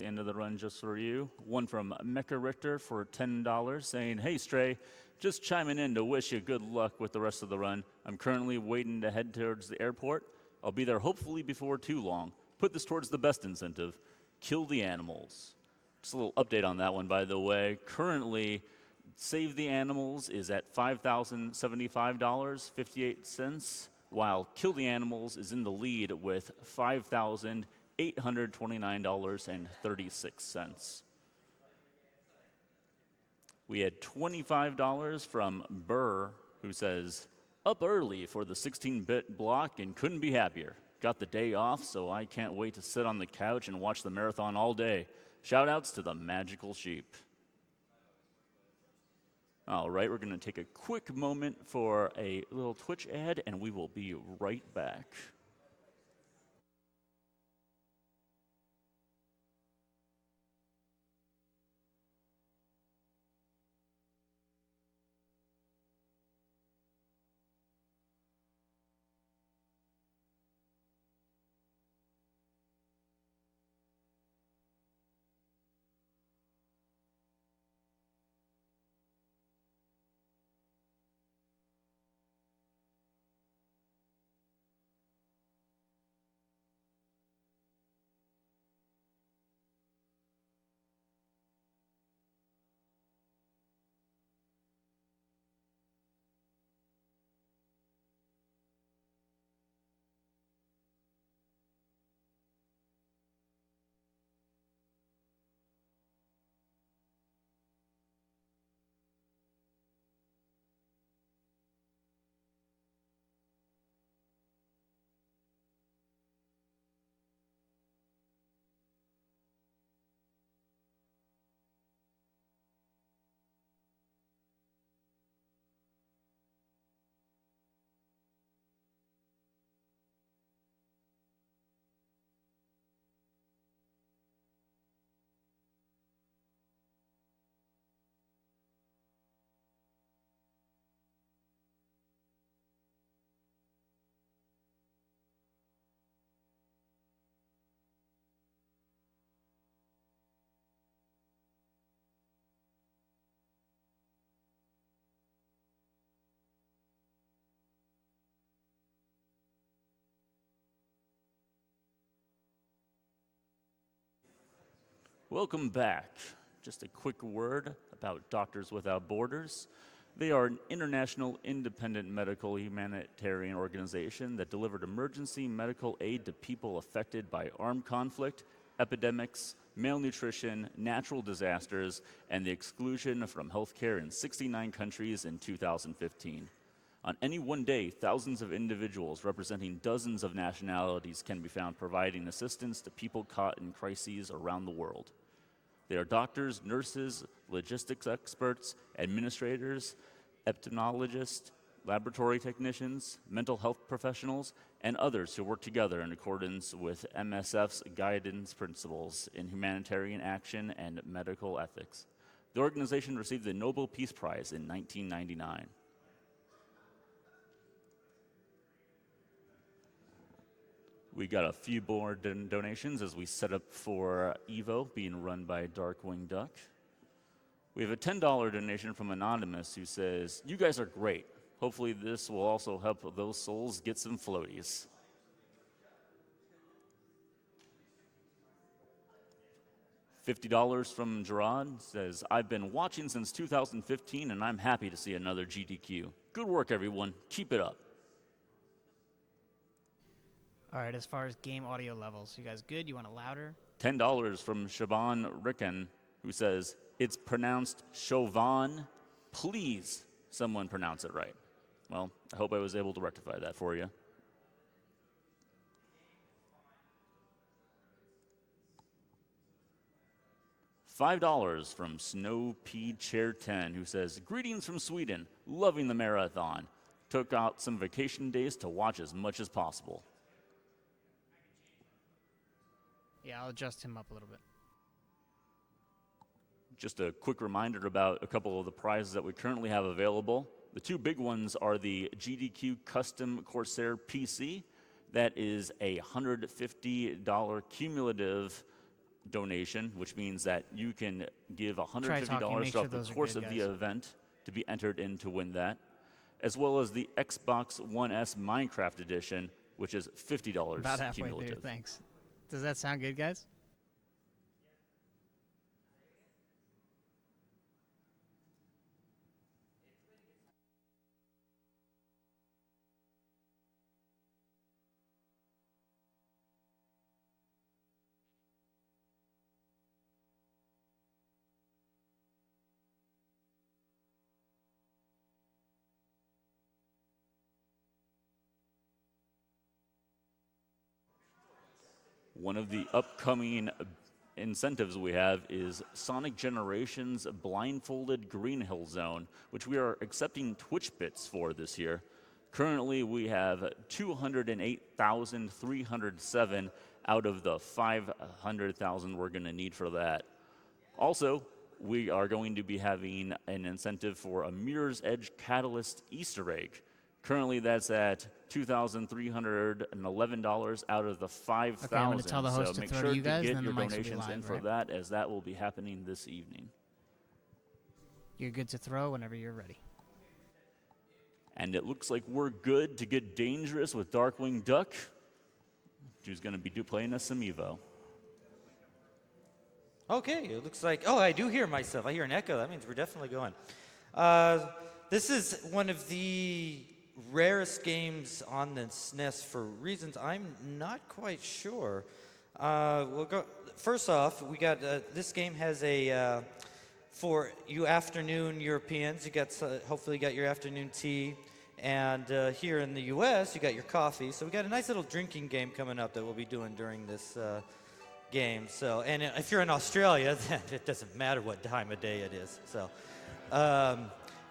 end of the run just for you. One from Mecha Richter for $10 saying, "Hey Stray, just chiming in to wish you good luck with the rest of the run. I'm currently waiting to head towards the airport. I'll be there hopefully before too long. Put this towards the best incentive. Kill the animals." Just a little update on that one, by the way. Currently, Save the Animals is at $5,075.58, while Kill the Animals is in the lead with $5,829.36. We had $25 from Burr, who says, "Up early for the 16-bit block and couldn't be happier. Got the day off, so I can't wait to sit on the couch and watch the marathon all day. Shout-outs to the magical sheep." All right, we're going to take a quick moment for a little Twitch ad, and we will be right back. Welcome back. Just a quick word about Doctors Without Borders. They are an international independent medical humanitarian organization that delivered emergency medical aid to people affected by armed conflict, epidemics, malnutrition, natural disasters, and the exclusion from healthcare in 69 countries in 2015. On any one day, thousands of individuals representing dozens of nationalities can be found providing assistance to people caught in crises around the world. They are doctors, nurses, logistics experts, administrators, epidemiologists, laboratory technicians, mental health professionals, and others who work together in accordance with MSF's guidance principles in humanitarian action and medical ethics. The organization received the Nobel Peace Prize in 1999. We got a few more donations as we set up for E.V.O, being run by Darkwing Duck. We have a $10 donation from Anonymous who says, "You guys are great. Hopefully this will also help those souls get some floaties." $50 from Gerard says, "I've been watching since 2015 and I'm happy to see another GDQ. Good work, everyone. Keep it up." All right, as far as game audio levels, you guys good? You want it louder? $10 from Shaban Ricken, who says, "It's pronounced Chauvin. Please, someone pronounce it right." Well, I hope I was able to rectify that for you. $5 from Snow P Chair 10, who says, "Greetings from Sweden. Loving the marathon. Took out some vacation days to watch as much as possible." Yeah, I'll adjust him up a little bit. Just a quick reminder about a couple of the prizes that we currently have available. The two big ones are the GDQ Custom Corsair PC. That is a $150 cumulative donation, which means that you can give $150 Try talking, make sure throughout the those are course good, of the guys. event to be entered in to win that, as well as the Xbox One S Minecraft Edition, which is $50 About halfway through, cumulative. thanks. Does that sound good, guys? One of the upcoming incentives we have is Sonic Generations Blindfolded Green Hill Zone, which we are accepting Twitch bits for this year. Currently, we have 208,307 out of the 500,000 we're going to need for that. Also, we are going to be having an incentive for a Mirror's Edge Catalyst Easter egg. Currently, that's at $2,311 out of the 5,000. Okay, I'm gonna tell the host so to make throw sure to you guys, get and then your the mics will be donations in live, for right? that, as that will be happening this evening. You're good to throw whenever you're ready. And it looks like we're good to get dangerous with Darkwing Duck, who's going to be playing us some E.V.O. Okay, it looks like, oh, I do hear myself. I hear an echo. That means we're definitely going. This is one of the rarest games on the SNES for reasons I'm not quite sure. We'll go. First off, we got this game has a for you afternoon Europeans. You got hopefully you got your afternoon tea, and here in the U.S. you got your coffee. So we got a nice little drinking game coming up that we'll be doing during this game. So, and if you're in Australia, then it doesn't matter what time of day it is. So.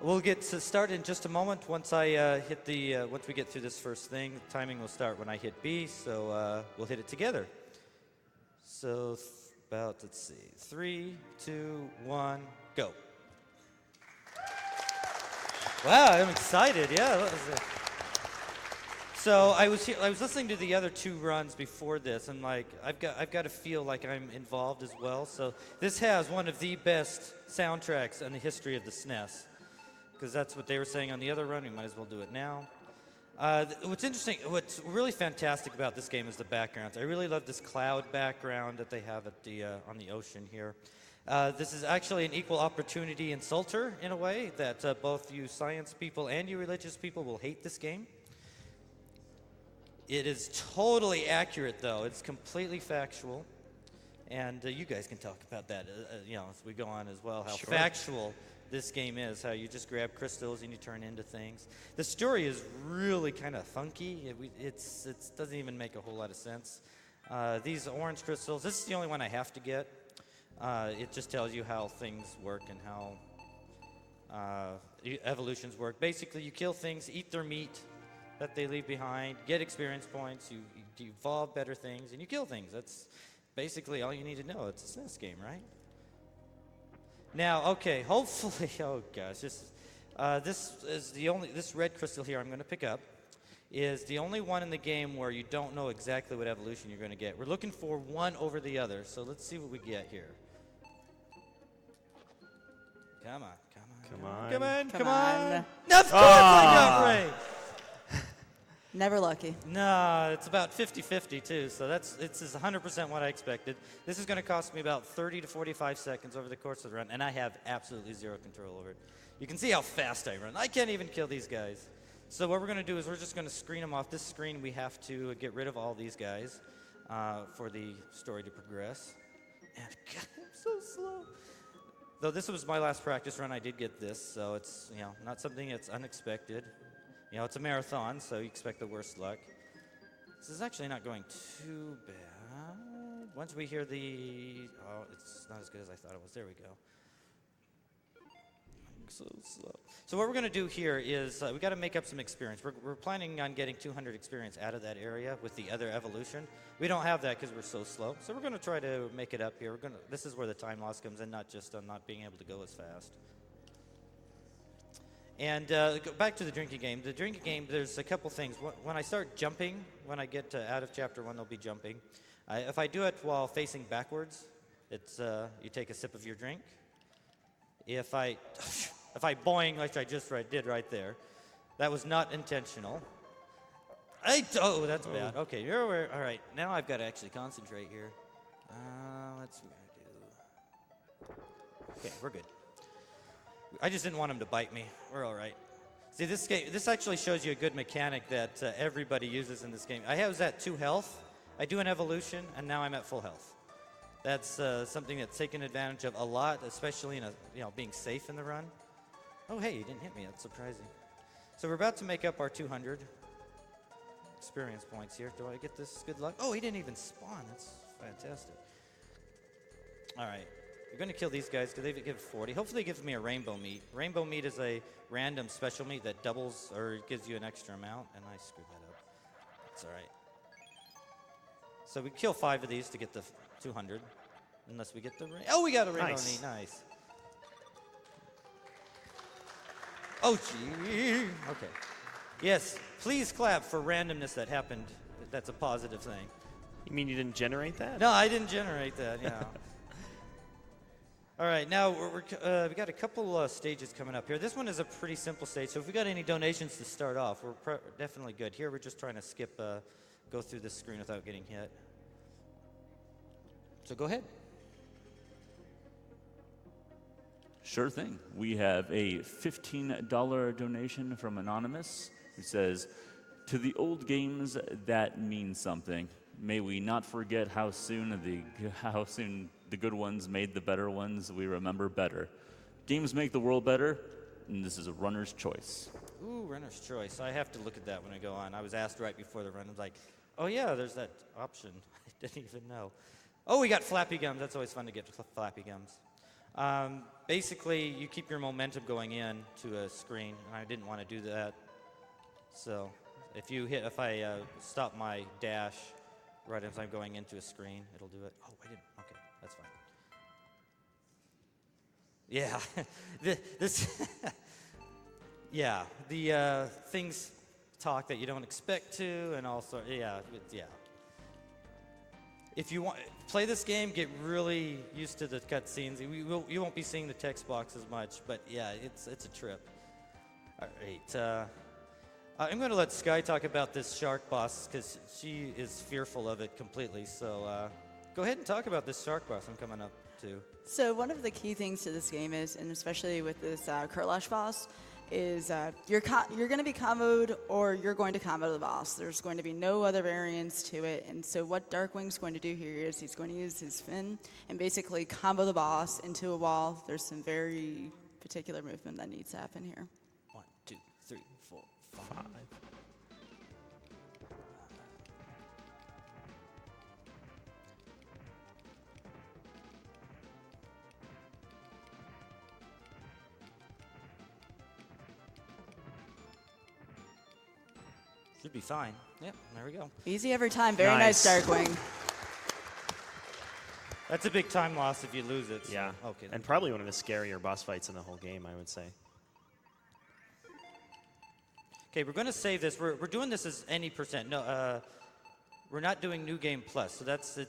We'll get to start in just a moment. Once I hit the, once we get through this first thing, the timing will start when I hit B. So we'll hit it together. So about, let's see, 3, 2, 1, go. Wow, I'm excited. Yeah. That was it. So I was listening to the other two runs before this, and like I've got to feel like I'm involved as well. So this has one of the best soundtracks in the history of the SNES. Because that's what they were saying on the other run. We might as well do it now. What's interesting, what's really fantastic about this game is the backgrounds. I really love this cloud background that they have at the on the ocean here. This is actually an equal opportunity insulter in a way that both you science people and you religious people will hate this game. It is totally accurate, though. It's completely factual. And you guys can talk about that, you know, as we go on as well, how Sure. factual this game is, how you just grab crystals and you turn into things. The story is really kind of funky. It doesn't even make a whole lot of sense. These orange crystals, this is the only one I have to get. It just tells you how things work and how evolutions work. Basically, you kill things, eat their meat that they leave behind, get experience points, you evolve better things, and you kill things. That's basically all you need to know. It's a SNES game, right? Now, okay, hopefully, oh gosh, this is the only, this red crystal here I'm going to pick up is the only one in the game where you don't know exactly what evolution you're going to get. We're looking for one over the other, so let's see what we get here. Come on, come on. Come on. Come on, Come come on. on. No, of course I got Ray. Never lucky. No, it's about 50-50 too, so this is 100% what I expected. This is going to cost me about 30 to 45 seconds over the course of the run, and I have absolutely zero control over it. You can see how fast I run. I can't even kill these guys. So what we're going to do is we're just going to screen them off. This screen, we have to get rid of all these guys for the story to progress. And God, I'm so slow. Though this was my last practice run, I did get this, so it's, you know, not something that's unexpected. You know, it's a marathon, so you expect the worst luck. This is actually not going too bad. Once we hear the... Oh, it's not as good as I thought it was. There we go. I'm so slow. So what we're going to do here is we got to make up some experience. We're planning on getting 200 experience out of that area with the other evolution. We don't have that because we're so slow. So we're going to try to make it up here. This is where the time loss comes in, not just on not being able to go as fast. And go back to the drinking game. The drinking game, there's a couple things. When I start jumping, when I get out of Chapter 1, there'll be jumping. If I do it while facing backwards, It's you take a sip of your drink. If I boing like I just did right there, that was not intentional. Oh, that's bad. Okay, you're aware. All right, now I've got to actually concentrate here. Let's see what I do. Okay, we're good. I just didn't want him to bite me. We're all right. See, this actually shows you a good mechanic that everybody uses in this game. I was at 2 health. I do an evolution, and now I'm at full health. That's something that's taken advantage of a lot, especially in being safe in the run. Oh, hey, you didn't hit me. That's surprising. So we're about to make up our 200 experience points here. Do I get this good luck? Oh, he didn't even spawn. That's fantastic. All right. We're going to kill these guys because they give 40. Hopefully it gives me a rainbow meat. Rainbow meat is a random special meat that doubles or gives you an extra amount, and I screwed that up. That's all right. So we kill 5 of these to get the 200, unless we get the oh, we got a rainbow meat. Nice. Oh, gee. Okay. Yes, please clap for randomness that happened. That's a positive thing. You mean you didn't generate that? No, I didn't generate that, yeah. All right, now we got a couple stages coming up here. This one is a pretty simple stage, so if we got any donations to start off, we're definitely good. Here, we're just trying to skip, go through this screen without getting hit. So go ahead. Sure thing. We have a $15 donation from Anonymous who says, "To the old games that mean something. May we not forget how soon the good ones made the better ones we remember better. Games make the world better, and this is a runner's choice." Ooh, runner's choice. I have to look at that when I go on. I was asked right before the run. I was like, oh yeah, there's that option. I didn't even know. Oh, we got flappy gums. That's always fun to get flappy gums. Basically, you keep your momentum going in to a screen, and I didn't want to do that. So if I stop my dash right as I'm going into a screen, it'll do it. Oh, I didn't. Okay, that's fine. Yeah, yeah, the things talk that you don't expect to, and also, yeah. If you want play this game, get really used to the cutscenes. You won't be seeing the text box as much, but yeah, it's a trip. All right. I'm going to let Sky talk about this shark boss because she is fearful of it completely. So go ahead and talk about this shark boss I'm coming up to. So one of the key things to this game is, and especially with this Kurlash boss, is you're going to be comboed or you're going to combo the boss. There's going to be no other variants to it. And so what Darkwing's going to do here is he's going to use his fin and basically combo the boss into a wall. There's some very particular movement that needs to happen here. 1, 2, 3, 4, 5. Should be fine. Yep, there we go. Easy every time. Very nice, Darkwing. That's a big time loss if you lose it. So. Yeah. Okay. And probably one of the scarier boss fights in the whole game, I would say. Okay, we're going to save this. We're doing this as any percent. No, we're not doing New Game Plus. So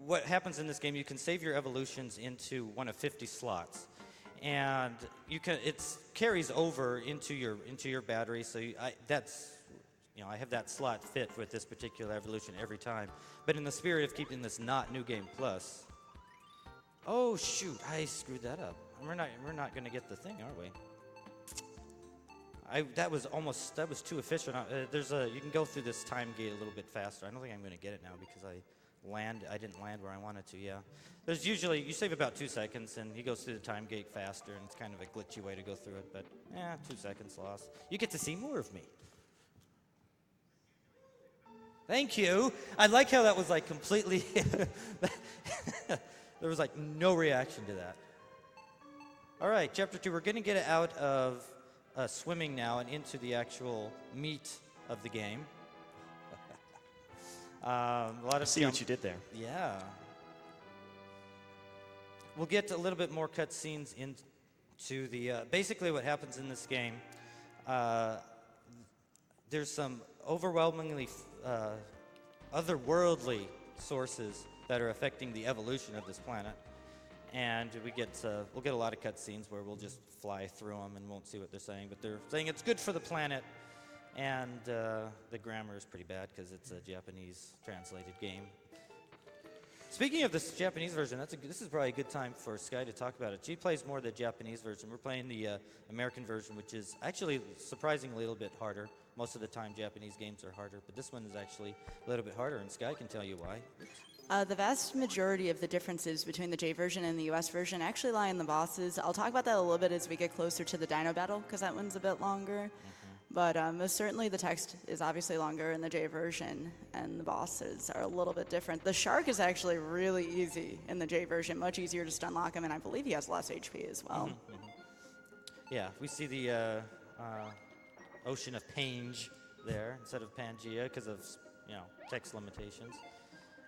what happens in this game. You can save your evolutions into one of 50 slots, and it carries over into your battery. So I have that slot fit with this particular evolution every time. But in the spirit of keeping this not New Game Plus. Oh shoot! I screwed that up. We're not going to get the thing, are we? That was too efficient. You can go through this time gate a little bit faster. I don't think I'm going to get it now because I didn't land where I wanted to. Yeah, there's usually you save about 2 seconds and he goes through the time gate faster, and it's kind of a glitchy way to go through it. But 2 seconds lost. You get to see more of me. Thank you. I like how that was like completely. There was like no reaction to that. All right, chapter 2. We're going to get it out of swimming now and into the actual meat of the game. A lot of See what you did there. Yeah. We'll get a little bit more cutscenes into the. Basically, what happens in this game. There's some overwhelmingly otherworldly sources that are affecting the evolution of this planet. And we'll get a lot of cutscenes where we'll just fly through them and won't see what they're saying, but they're saying it's good for the planet. And the grammar is pretty bad because it's a Japanese translated game. Speaking of this Japanese version, this is probably a good time for Sky to talk about it. She plays more the Japanese version. We're playing the American version, which is actually surprisingly a little bit harder. Most of the time, Japanese games are harder, but this one is actually a little bit harder, and Sky can tell you why. The vast majority of the differences between the J version and the US version actually lie in the bosses. I'll talk about that a little bit as we get closer to the Dino battle, because that one's a bit longer. But most certainly the text is obviously longer in the J version, and the bosses are a little bit different. The shark is actually really easy in the J version, much easier to unlock him, and I believe he has less HP as well. Yeah, we see the Ocean of Pange there instead of Pangea because of text limitations.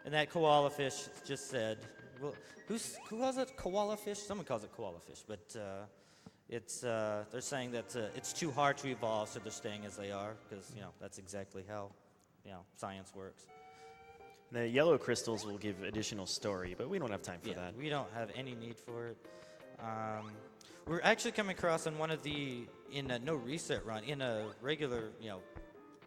And that koala fish just said, well, who calls it koala fish? Someone calls it koala fish, but they're saying that it's too hard to evolve, so they're staying as they are because that's exactly how science works. The yellow crystals will give additional story, but we don't have time for that. We don't have any need for it. We're actually coming across on one of in a no reset run, in a regular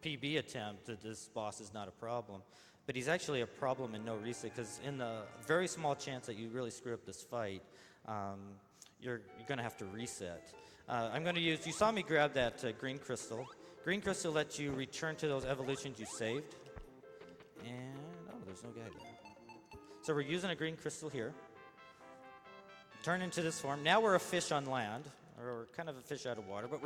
PB attempt, that this boss is not a problem. But he's actually a problem in no reset because in the very small chance that you really screw up this fight, you're going to have to reset. I'm going to you saw me grab that green crystal. Green crystal lets you return to those evolutions you saved. And, there's no guy there. So we're using a green crystal here. Turn into this form. Now we're a fish on land, or we're kind of a fish out of water, but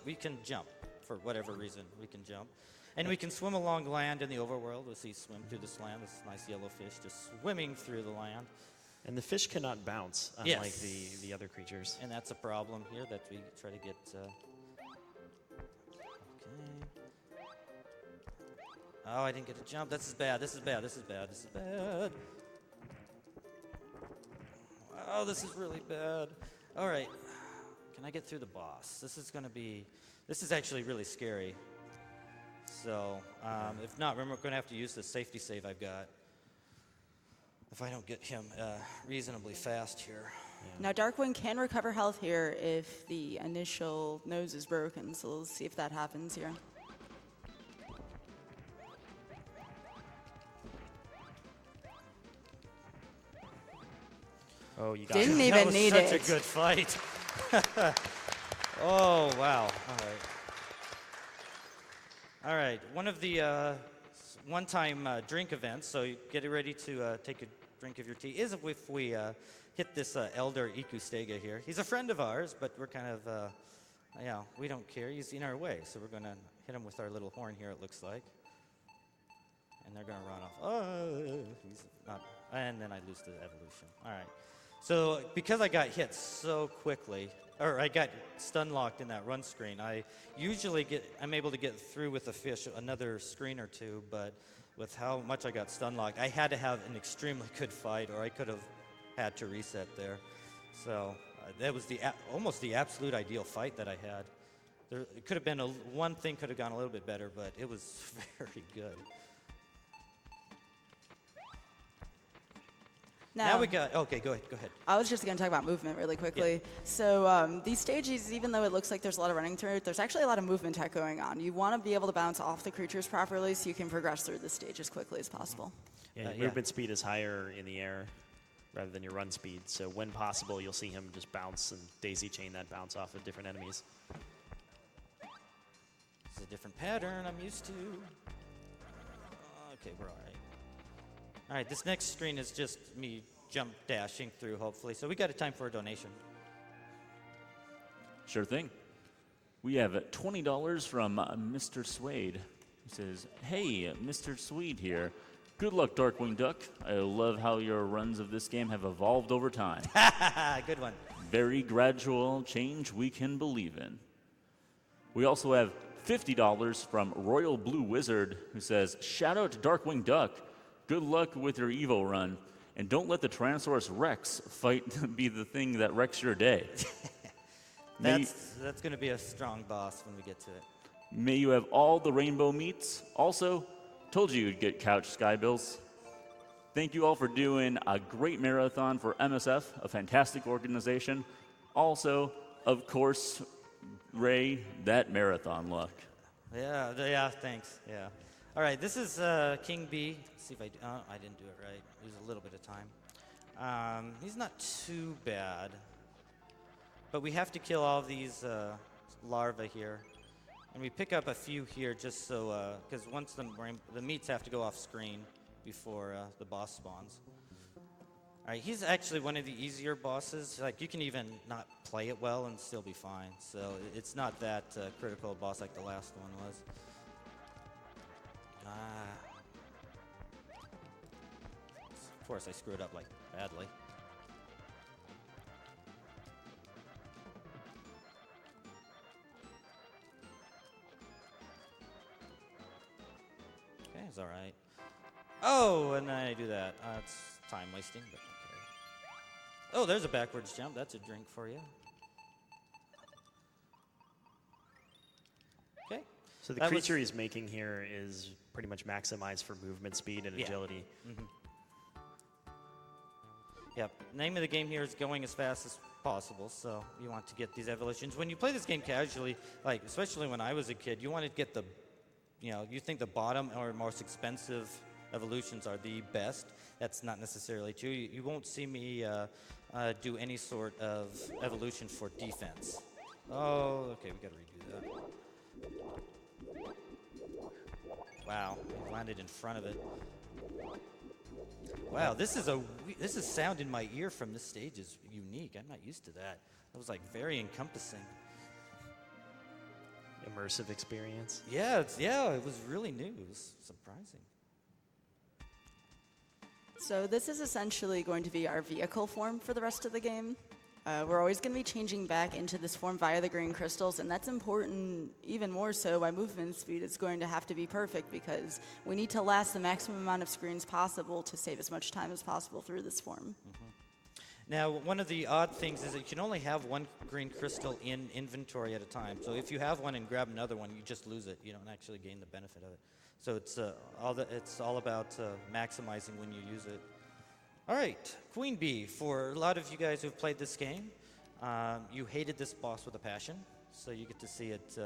we can jump for whatever reason. We can jump. And we can swim along land in the overworld. We'll see swim through this land. This nice yellow fish just swimming through the land. And the fish cannot bounce, unlike the other creatures. And that's a problem here that we try to get... Okay. Oh, I didn't get to jump. This is bad. This is bad. This is bad. This is bad. Oh, this is really bad. All right. Can I get through the boss? This is actually really scary. So, if not, we're going to have to use the safety save I've got if I don't get him reasonably fast here. Now, Darkwing can recover health here if the initial nose is broken, so we'll see if that happens here. Oh, you got Didn't it. even need That was it. such a good fight. Oh, wow. All right. All right, one of the one-time drink events, so you get ready to take a drink of your tea, is if we hit this elder Ikustega here. He's a friend of ours, but we're kind of, we don't care. He's in our way, so we're going to hit him with our little horn here, it looks like. And they're going to run off. Oh, he's not. And then I lose the evolution. All right. So because I got hit so quickly, or I got stun locked in that run screen, I'm able to get through with the fish another screen or two, but with how much I got stun locked, I had to have an extremely good fight, or I could have had to reset there. So that was almost the absolute ideal fight that I had. It could have been one thing could have gone a little bit better, but it was very good. Now we got, okay, go ahead. I was just going to talk about movement really quickly. Yeah. So these stages, even though it looks like there's a lot of running through it, there's actually a lot of movement tech going on. You want to be able to bounce off the creatures properly so you can progress through the stage as quickly as possible. Yeah, your movement speed is higher in the air rather than your run speed. So when possible, you'll see him just bounce and daisy chain that bounce off of different enemies. It's a different pattern I'm used to. Okay, we're all right. All right, this next screen is just me jump dashing through, hopefully. So we got a time for a donation. Sure thing. We have $20 from Mr. Swade. He says, "Hey, Mr. Swede here. Good luck, Darkwing Duck. I love how your runs of this game have evolved over time. Good one. Very gradual change we can believe in." We also have $50 from Royal Blue Wizard, who says, "Shout out to Darkwing Duck. Good luck with your E.V.O run, and don't let the Tyrannosaurus Rex fight be the thing that wrecks your day." That's going to be a strong boss when we get to it. May you have all the rainbow meats. Also, told you you'd get couch sky bills. Thank you all for doing a great marathon for MSF, a fantastic organization. Also, of course, Ray, that marathon luck. Yeah, thanks. Yeah. All right, this is King B. Let's see if I didn't do it right. There's a little bit of time. He's not too bad. But we have to kill all of these larvae here. And we pick up a few here just so, because once the meats have to go off screen before the boss spawns. All right, he's actually one of the easier bosses. Like, you can even not play it well and still be fine. So it's not that critical a boss like the last one was. Of course, I screwed up, like, badly. Okay, it's all right. Oh, and then I do that. It's time wasting, but okay. Oh, there's a backwards jump. That's a drink for you. Okay. So the creature he's making here is pretty much maximized for movement speed and agility. Mm-hmm. Yep. Name of the game here is going as fast as possible, so you want to get these evolutions. When you play this game casually, like especially when I was a kid, you want to get the, you think the bottom or most expensive evolutions are the best. That's not necessarily true. You won't see me do any sort of evolution for defense. Oh, okay, we gotta redo that. Wow, I landed in front of it. Wow, this is sound in my ear from this stage is unique. I'm not used to that. That was like very encompassing. Immersive experience. Yeah, it was really new. It was surprising. So this is essentially going to be our vehicle form for the rest of the game. We're always going to be changing back into this form via the green crystals, and that's important even more so. By movement speed, it's going to have to be perfect because we need to last the maximum amount of screens possible to save as much time as possible through this form. Mm-hmm. Now, one of the odd things is that you can only have one green crystal in inventory at a time. So if you have one and grab another one, you just lose it. You don't actually gain the benefit of it. So it's all about maximizing when you use it. All right, Queen Bee. For a lot of you guys who've played this game, you hated this boss with a passion. So you get to see it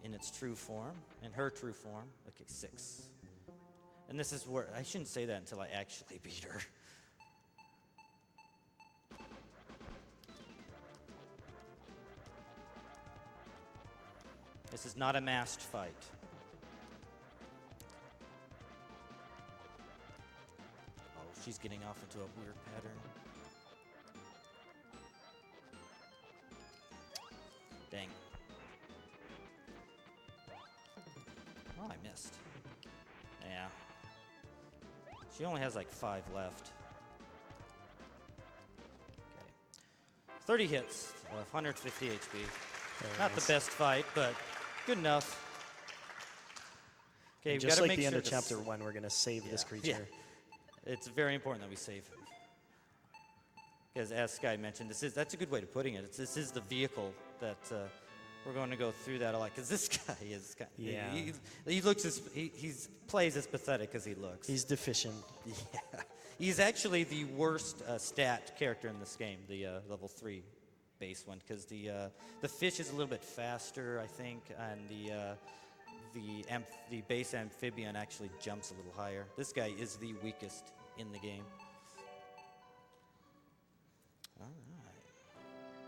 in its true form, in her true form. Okay, 6. And this is where, I shouldn't say that until I actually beat her. This is not a masked fight. Oh, she's getting off into a weird pattern. Dang. Oh, I missed. Yeah. She only has like 5 left. Okay. 30 hits, 150 HP. Not the best fight, but good enough. Okay, just like the end of chapter 1, we're going to save this creature. Yeah. It's very important that we save him. Because as Sky mentioned, that's a good way of putting it. This is the vehicle that we're going to go through that a lot. Because this guy is kind of, he looks he plays as pathetic as he looks. He's deficient. Yeah, he's actually the worst stat character in this game, the level 3 base one, because the fish is a little bit faster, I think, and the base amphibian actually jumps a little higher. This guy is the weakest in the game. All right,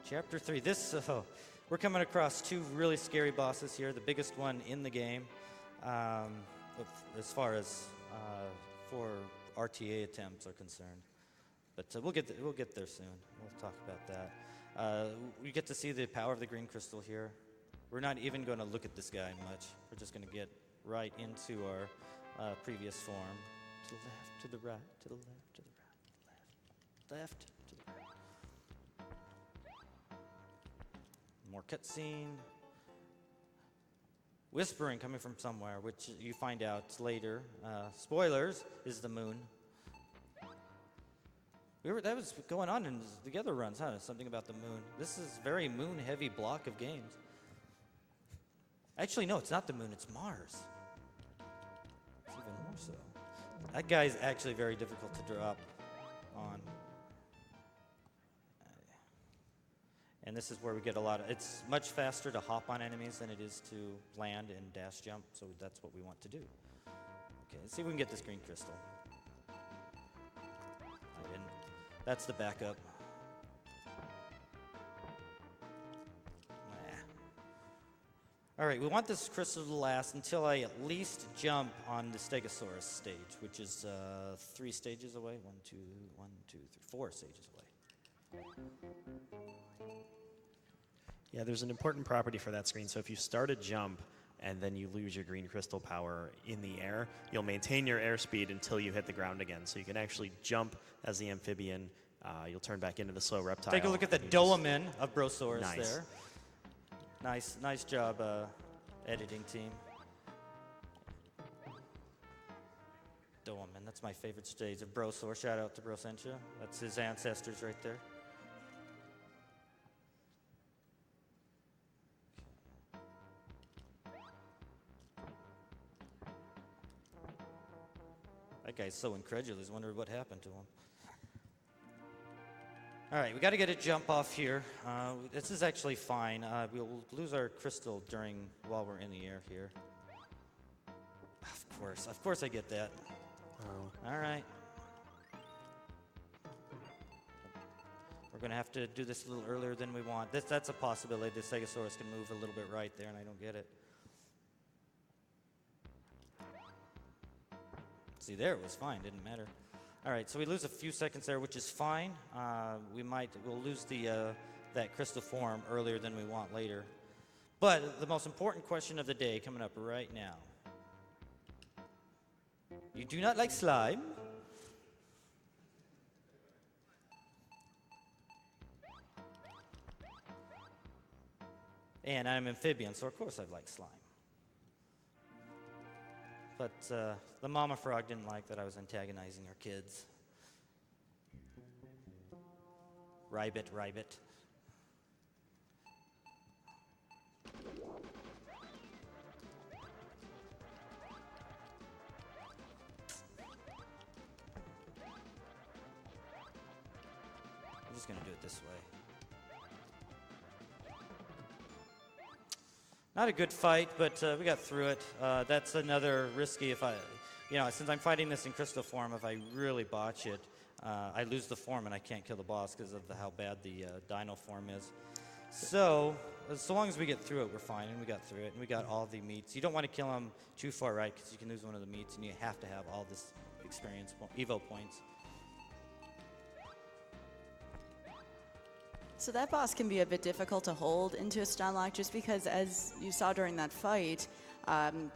chapter 3. We're coming across 2 really scary bosses here. The biggest one in the game, as far as for RTA attempts are concerned. But we'll get there soon. We'll talk about that. We get to see the power of the green crystal here. We're not even going to look at this guy much. We're just going to get right into our previous form. To the left, to the right, to the left, to the right, left, to the right. More cutscene. Whispering coming from somewhere, which you find out later. Spoilers, is the moon. That was going on in the other runs, huh? Something about the moon. This is a very moon-heavy block of games. Actually, no, it's not the moon, it's Mars. It's even more so. That guy's actually very difficult to drop on. And this is where we get a lot of, it's much faster to hop on enemies than it is to land and dash jump, so that's what we want to do. Okay, let's see if we can get this green crystal. I didn't. That's the backup. All right, we want this crystal to last until I at least jump on the Stegosaurus stage, which is 3 stages away. 4 stages away. Yeah, there's an important property for that screen. So if you start a jump and then you lose your green crystal power in the air, you'll maintain your airspeed until you hit the ground again. So you can actually jump as the amphibian. You'll turn back into the slow reptile. Take a look at the Dolmen of Brosaurus there. Nice job, editing team. Dolmen, that's my favorite stage of Brosaur. Shout out to Brosentia. That's his ancestors right there. That guy's so incredulous. Wonder what happened to him. All right, we got to get a jump off here. This is actually fine. We'll lose our crystal while we're in the air here. Of course I get that. Oh. All right. We're going to have to do this a little earlier than we want. That's a possibility. The Stegosaurus can move a little bit right there, and I don't get it. See, there it was fine. Didn't matter. All right, so we lose a few seconds there, which is fine. We'll lose that crystal form earlier than we want later. But the most important question of the day coming up right now. You do not like slime? And I'm amphibian, so of course I like slime. But the mama frog didn't like that I was antagonizing her kids. Ribbit. I'm just going to do it this way. Not a good fight, but we got through it. That's another risky since I'm fighting this in crystal form, if I really botch it, I lose the form and I can't kill the boss because of how bad the dino form is. So long as we get through it, we're fine, and we got through it, and we got all the meats. You don't want to kill them too far right because you can lose one of the meats, and you have to have all this experience, E.V.O points. So that boss can be a bit difficult to hold into a stun lock just because, as you saw during that fight,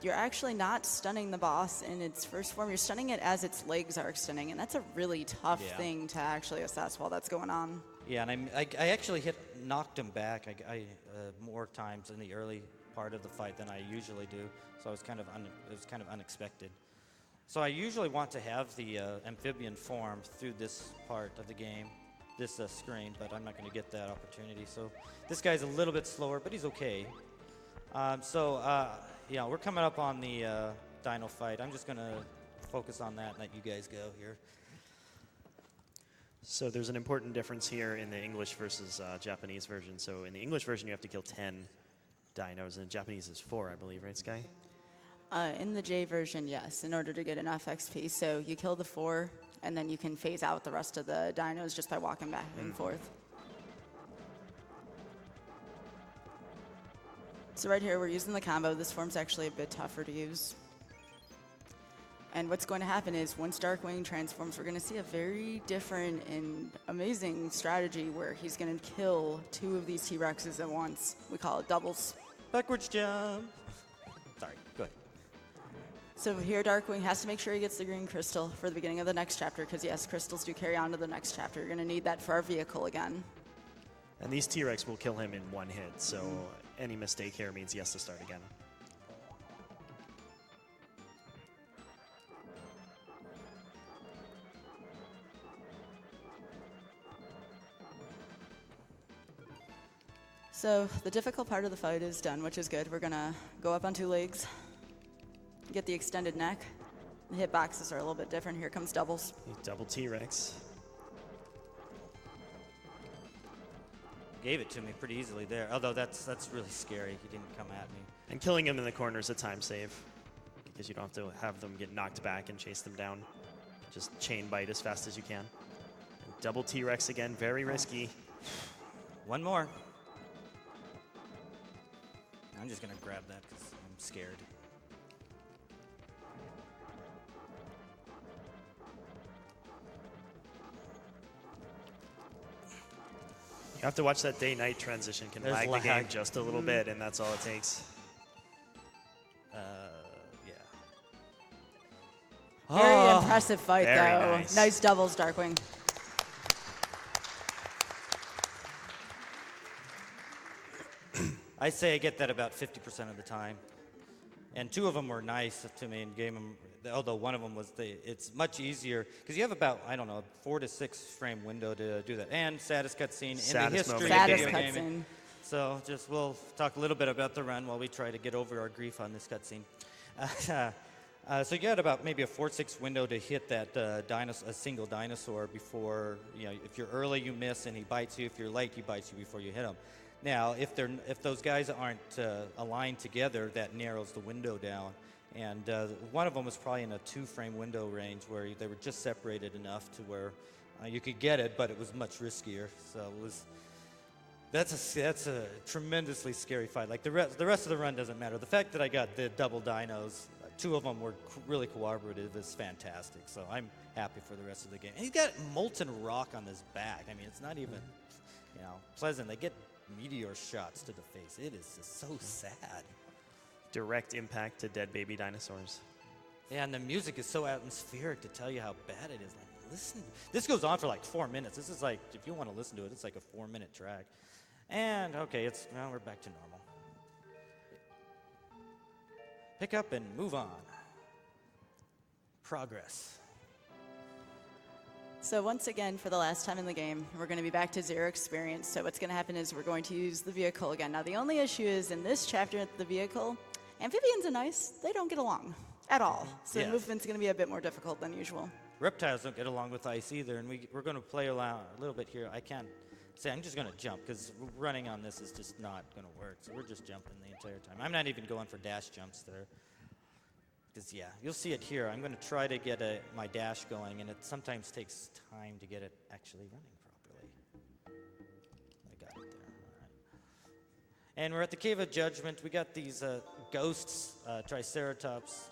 you're actually not stunning the boss in its first form. You're stunning it as its legs are extending, and that's a really tough thing to actually assess while that's going on. Yeah, and I actually knocked him back more times in the early part of the fight than I usually do, so it was kind of unexpected. So I usually want to have the amphibian form through this part of the game. This screen, but I'm not going to get that opportunity. So this guy's a little bit slower, but he's okay. We're coming up on the dino fight. I'm just going to focus on that and let you guys go here. So there's an important difference here in the English versus Japanese version. So in the English version, you have to kill 10 dinos, and in Japanese is 4, I believe, right, Sky? In the J version, yes, in order to get enough XP. So you kill the 4, and then you can phase out the rest of the dinos just by walking back and forth. So right here, we're using the combo. This form's actually a bit tougher to use. And what's going to happen is once Darkwing transforms, we're going to see a very different and amazing strategy where he's going to kill 2 of these T-Rexes at once. We call it doubles. Backwards jump. Sorry, go ahead. So here, Darkwing has to make sure he gets the green crystal for the beginning of the next chapter, because yes, crystals do carry on to the next chapter. You're going to need that for our vehicle again. And these T-Rex will kill him in 1 hit, so any mistake here means he has to start again. So the difficult part of the fight is done, which is good. We're going to go up on 2 legs, get the extended neck, The hitboxes are a little bit different. Here comes doubles. Double T-Rex. Gave it to me pretty easily there, although that's really scary. He didn't come at me. And killing him in the corner is a time save, because you don't have to have them get knocked back and chase them down. Just chain bite as fast as you can. And double T-Rex again, very risky. One more. I'm just going to grab that because I'm scared. You have to watch that day-night transition. Can There's lag the lag. game just a little bit, and that's all it takes. Yeah. Very Oh, impressive fight, very though. nice. Nice doubles, Darkwing. I say I get that about 50% of the time. And two of them were nice to me and gave them, although one of them was it's much easier, because you have about, I don't know, 4 to 6 frame window to do that. And saddest cutscene in the Saddest history moment. of Saddest video cutscene. gaming. So we'll talk a little bit about the run while we try to get over our grief on this cutscene. So you got about maybe a 4-6 window to hit that a single dinosaur before, if you're early, you miss and he bites you. If you're late, he bites you before you hit him. Now, if those guys aren't aligned together, that narrows the window down. And one of them was probably in a 2-frame window range where they were just separated enough to where you could get it, but it was much riskier. So that's a tremendously scary fight. Like the rest of the run doesn't matter. The fact that I got the double dinos, 2 of them were really cooperative, is fantastic. So I'm happy for the rest of the game. And he's got molten rock on his back. I mean, it's not even pleasant. They get meteor shots to the face. It is just so sad. Direct impact to dead baby dinosaurs. Yeah, and the music is so atmospheric to tell you how bad it is. Like, listen, this goes on for like 4 minutes. This is like, if you want to listen to it, it's like a 4-minute track. And okay, now we're back to normal. Pick up and move on. Progress. So once again, for the last time in the game, we're going to be back to 0 experience. So what's going to happen is we're going to use the vehicle again. Now, the only issue is in this chapter, the vehicle, amphibians and ice, they don't get along at all. So Yes. the movement's going to be a bit more difficult than usual. Reptiles don't get along with ice either, and we're going to play around a little bit here. I can't say I'm just going to jump because running on this is just not going to work. So we're just jumping the entire time. I'm not even going for dash jumps there. Because, yeah, you'll see it here. I'm going to try to get my dash going, and it sometimes takes time to get it actually running properly. I got it there. All right. And we're at the Cave of Judgment. We got these ghosts, Triceratops,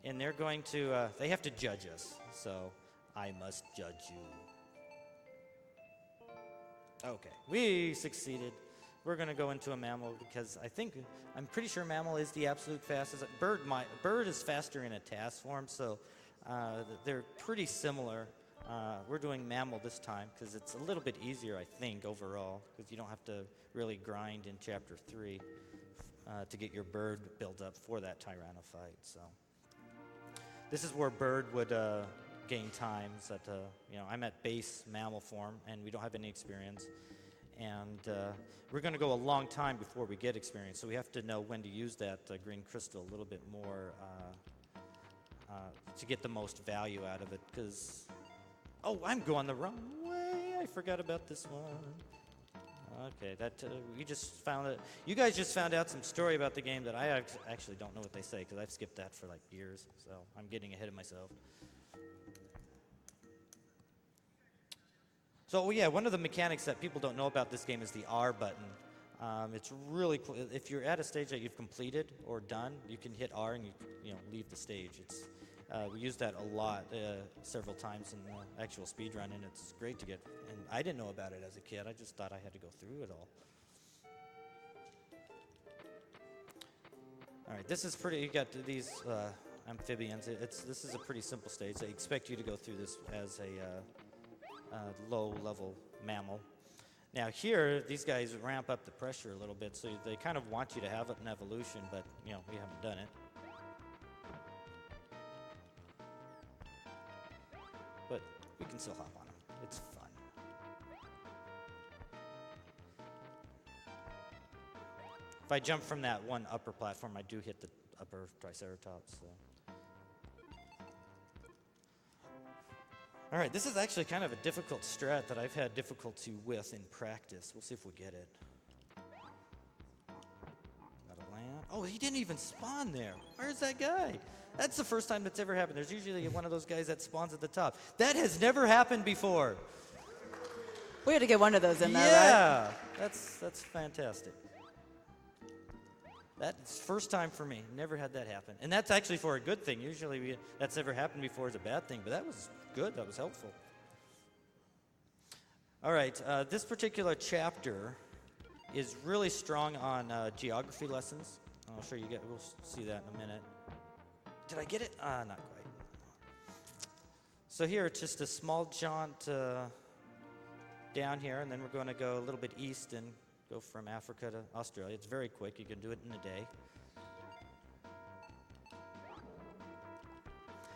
and they're going to, they have to judge us. So I must judge you. Okay, we succeeded. We're going to go into a mammal because I'm pretty sure mammal is the absolute fastest. Bird is faster in a task form, so they're pretty similar. We're doing mammal this time because it's a little bit easier, I think, overall, because you don't have to really grind in Chapter 3 to get your bird built up for that Tyranno fight. So this is where bird would gain times. I'm at base mammal form, and we don't have any experience. And we're going to go a long time before we get experience, so we have to know when to use that green crystal a little bit more to get the most value out of it. Because, I'm going the wrong way. I forgot about this one. Okay, we just found it. You guys just found out some story about the game that I actually don't know what they say because I've skipped that for like years. So I'm getting ahead of myself. So yeah, one of the mechanics that people don't know about this game is the R button. It's really cool. If you're at a stage that you've completed or done, you can hit R and you leave the stage. We use that a lot, several times in the actual speed run, and it's great to get. And I didn't know about it as a kid. I just thought I had to go through it all. All right, this is pretty. You got these amphibians. This is a pretty simple stage. They expect you to go through this as a low-level mammal. Now here, these guys ramp up the pressure a little bit, so they kind of want you to have an evolution, but we haven't done it. But we can still hop on them. It's fun. If I jump from that one upper platform, I do hit the upper Triceratops. So All right, this is actually kind of a difficult strat that I've had difficulty with in practice. We'll see if we get it. Gotta land. Oh, he didn't even spawn there. Where's that guy? That's the first time that's ever happened. There's usually one of those guys that spawns at the top. That has never happened before. We had to get one of those in there, right? Yeah, that's fantastic. That's first time for me. Never had that happen. And that's actually for a good thing. Usually that's never happened before is a bad thing, but that was good. That was helpful. All right, this particular chapter is really strong on geography lessons. I'll show you. We'll see that in a minute. Did I get it? Not quite. So here it's just a small jaunt down here, and then we're going to go a little bit east and go from Africa to Australia. It's very quick. You can do it in a day.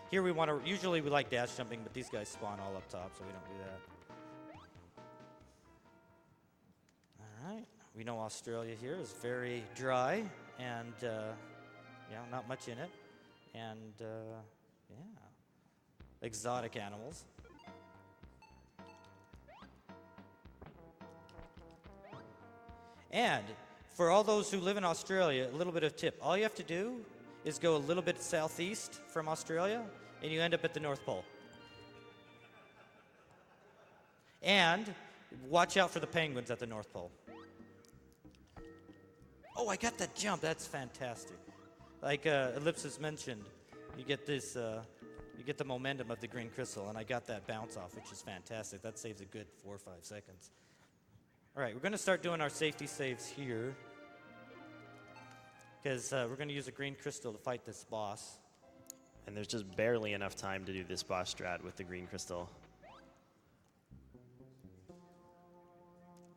Here we want to, usually we like dash jumping, but these guys spawn all up top, so we don't do that. All right. We know Australia here is very dry and, not much in it. And, exotic animals. And for all those who live in Australia, a little bit of tip. All you have to do is go a little bit southeast from Australia, and you end up at the North Pole. And watch out for the penguins at the North Pole. Oh, I got that jump. That's fantastic. Like Ellipsis mentioned, you get this, you get the momentum of the green crystal, and I got that bounce off, which is fantastic. That saves a good 4 or 5 seconds. All right, we're going to start doing our safety saves here because we're going to use a green crystal to fight this boss. And there's just barely enough time to do this boss strat with the green crystal.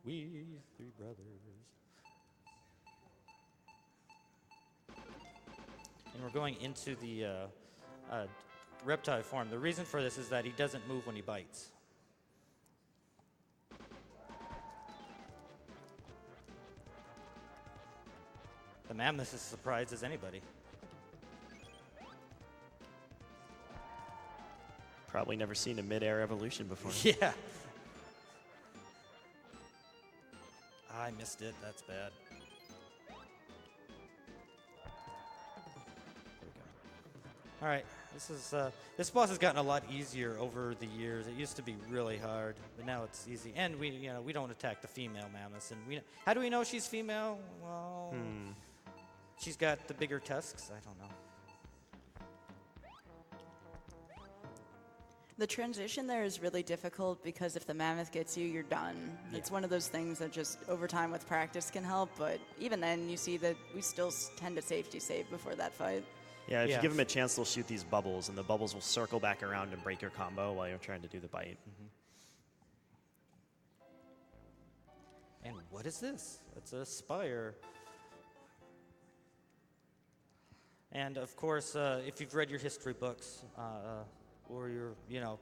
We three brothers. And we're going into the reptile form. The reason for this is that he doesn't move when he bites. The mammoth is as surprised as anybody. Probably never seen a mid-air evolution before. Yeah. I missed it. That's bad. All right, this boss has gotten a lot easier over the years. It used to be really hard, but now it's easy. And we don't attack the female mammoths. And how do we know she's female? Well, she's got the bigger tusks. I don't know. The transition there is really difficult because if the mammoth gets you, you're done. Yeah. It's one of those things that just over time with practice can help, but even then you see that we still tend to safety save before that fight. Yeah, if you give them a chance, they'll shoot these bubbles, and the bubbles will circle back around and break your combo while you're trying to do the bite. And what is this? It's a spire. And of course, if you've read your history books or your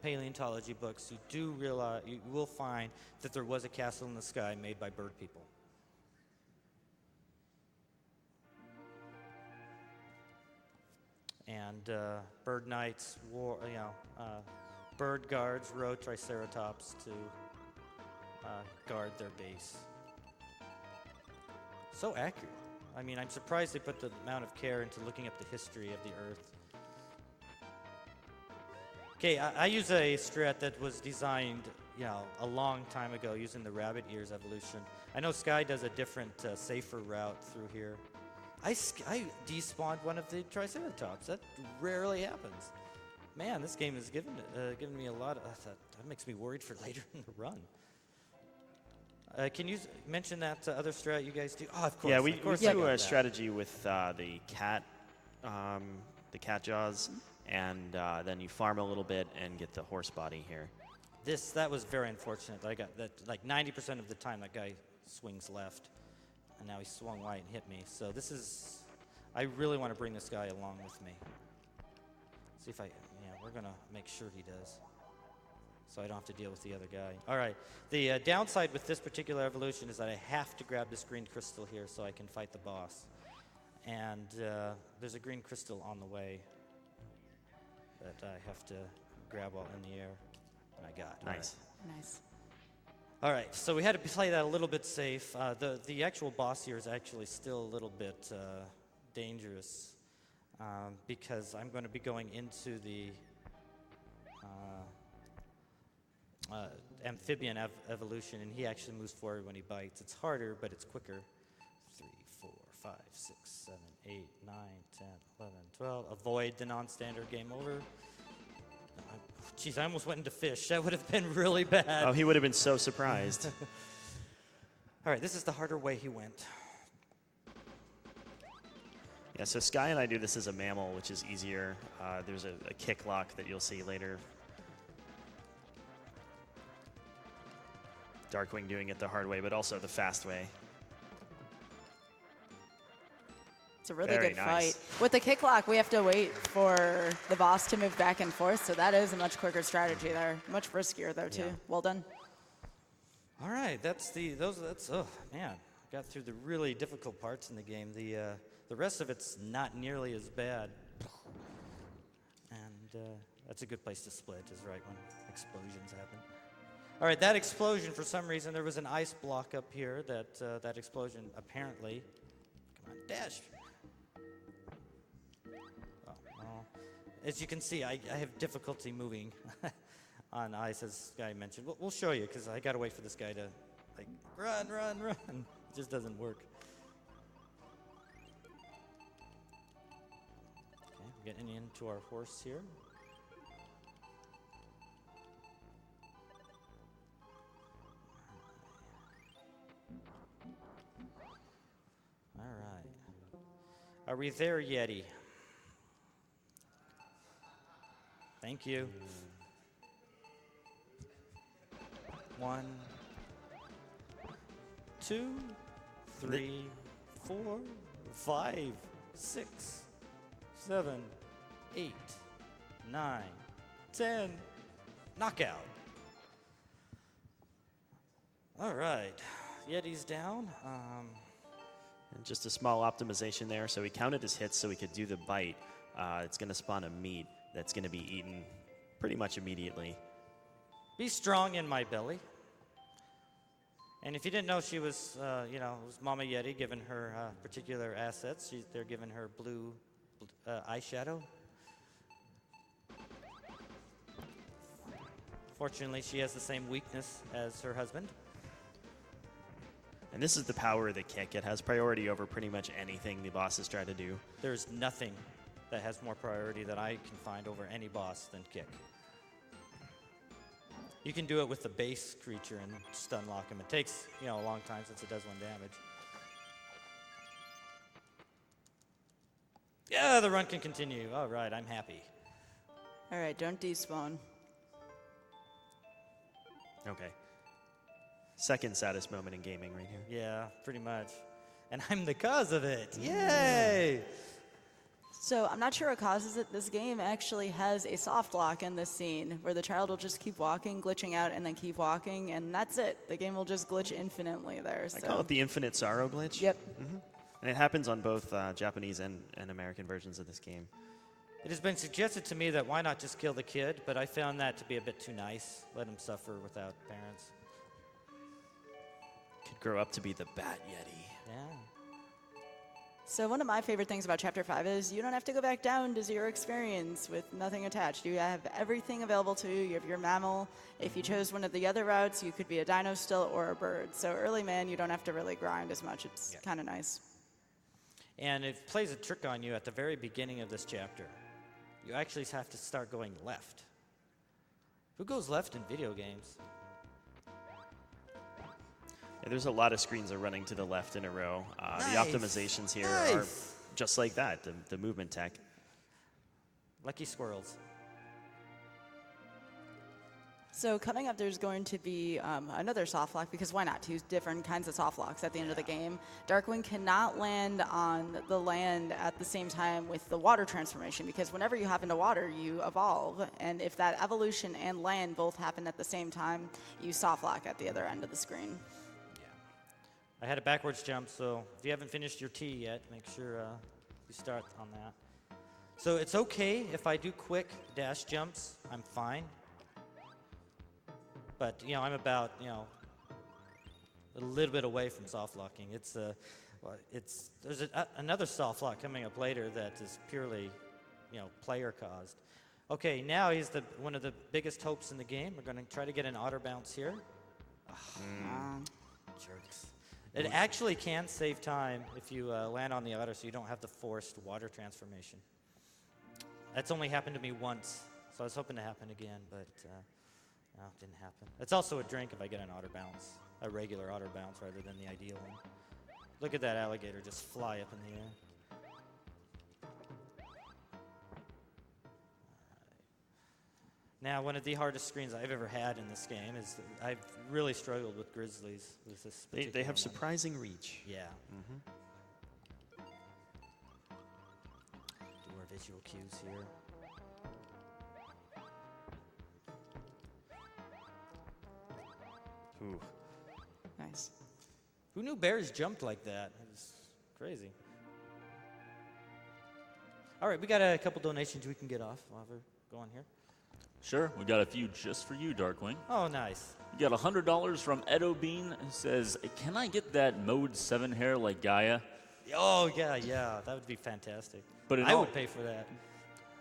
paleontology books, you will find that there was a castle in the sky made by bird people. And bird knights bird guards rode triceratops to guard their base. So accurate. I mean, I'm surprised they put the amount of care into looking up the history of the Earth. Okay, I use a strat that was designed, a long time ago using the rabbit ears evolution. I know Sky does a different, safer route through here. I despawned one of the Triceratops. That rarely happens. Man, this game has given me a lot of... that makes me worried for later in the run. Can you mention that other strat you guys do? Oh, of course. Yeah, we do a that. strategy with the cat jaws, and then you farm a little bit and get the horse body here. That was very unfortunate. I got that, like 90% of the time that guy swings left. And now he swung right and hit me. So I really want to bring this guy along with me. See if we're going to make sure he does. So I don't have to deal with the other guy. All right. The downside with this particular evolution is that I have to grab this green crystal here so I can fight the boss. And there's a green crystal on the way that I have to grab while in the air. I got. Nice. Nice. All right, so we had to play that a little bit safe. The actual boss here is actually still a little bit dangerous because I'm going to be going into the amphibian evolution, and he actually moves forward when he bites. It's harder, but it's quicker. 3, 4, 5, 6, 7, 8, 9, 10, 11, 12. Avoid the non-standard, game over. Jeez, I almost went into fish. That would have been really bad. Oh, he would have been so surprised. All right, this is the harder way he went. Yeah, so Sky and I do this as a mammal, which is easier. There's a kick lock that you'll see later. Darkwing doing it the hard way, but also the fast way. It's a really Very good nice. fight. With the kick lock, we have to wait for the boss to move back and forth, so that is a much quicker strategy there. Much riskier, though, too. Yeah. Well done. All right, oh man, got through the really difficult parts in the game. The rest of it's not nearly as bad. And that's a good place to split, is right when explosions happen. All right, that explosion, for some reason, there was an ice block up here that explosion apparently, come on, dash. Oh, well, as you can see, I have difficulty moving on ice, as Sky mentioned. We'll show you, because I got to wait for this guy to, like, run. It just doesn't work. Okay, we're getting into our horse here. All right. Are we there, Yeti? Thank you. 1, 2, 3, 4, 5, 6, 7, 8, 9, 10. Knockout. All right. Yeti's down. And just a small optimization there. So he counted his hits so he could do the bite. It's going to spawn a meat that's going to be eaten pretty much immediately. Be strong in my belly. And if you didn't know, she was, it was Mama Yeti giving her particular assets. They're giving her blue eyeshadow. Fortunately, she has the same weakness as her husband. And this is the power of the kick. It has priority over pretty much anything the bosses try to do. There's nothing that has more priority that I can find over any boss than kick. You can do it with the base creature and stun lock him. It takes, a long time since it does 1 damage. Yeah, the run can continue. All right, I'm happy. All right, don't despawn. Okay. Second saddest moment in gaming right here. Yeah, pretty much. And I'm the cause of it. Yay! So I'm not sure what causes it. This game actually has a soft lock in this scene where the child will just keep walking, glitching out, and then keep walking, and that's it. The game will just glitch infinitely there. I call it the infinite sorrow glitch. Yep. And it happens on both Japanese and American versions of this game. It has been suggested to me that why not just kill the kid, but I found that to be a bit too nice. Let him suffer without parents. Could grow up to be the Bat Yeti. Yeah. So one of my favorite things about Chapter 5 is you don't have to go back down to 0 experience with nothing attached. You have everything available to you. You have your mammal. If you chose one of the other routes, you could be a dino still or a bird. So early man, you don't have to really grind as much. It's kind of nice. And it plays a trick on you at the very beginning of this chapter. You actually have to start going left. Who goes left in video games? Yeah, there's a lot of screens that are running to the left in a row. Nice. The optimizations here are just like that, the movement tech. Lucky squirrels. So coming up, there's going to be another soft lock, because why not? 2 different kinds of soft locks at the end of the game. Darkwing cannot land on the land at the same time with the water transformation, because whenever you hop into water, you evolve. And if that evolution and land both happen at the same time, you soft lock at the other end of the screen. I had a backwards jump, so if you haven't finished your T yet, make sure you start on that. So it's okay if I do quick dash jumps. I'm fine. But, you know, I'm about, you know, a little bit away from soft locking. There's another soft lock coming up later that is purely, you know, player caused. Okay, now he's one of the biggest hopes in the game. We're going to try to get an auto bounce here. Jerks. It actually can save time if you land on the auto, so you don't have the forced water transformation. That's only happened to me once, so I was hoping to happen again, but no, it didn't happen. It's also a drink if I get an auto bounce, a regular auto bounce rather than the ideal one. Look at that alligator just fly up in the air. Now, one of the hardest screens I've ever had in this game is I've really struggled with grizzlies. With this They have one. surprising reach. Yeah. Do our visual cues here. Ooh. Nice. Who knew bears jumped like that? It was crazy. All right, we got a couple donations we can get off while we're going here. Sure, we got a few just for you, Darkwing. Oh, nice. You got $100 from Edo Bean, who says, "Can I get that Mode 7 hair like Gaia?" Oh, yeah, that would be fantastic. But I would pay for that.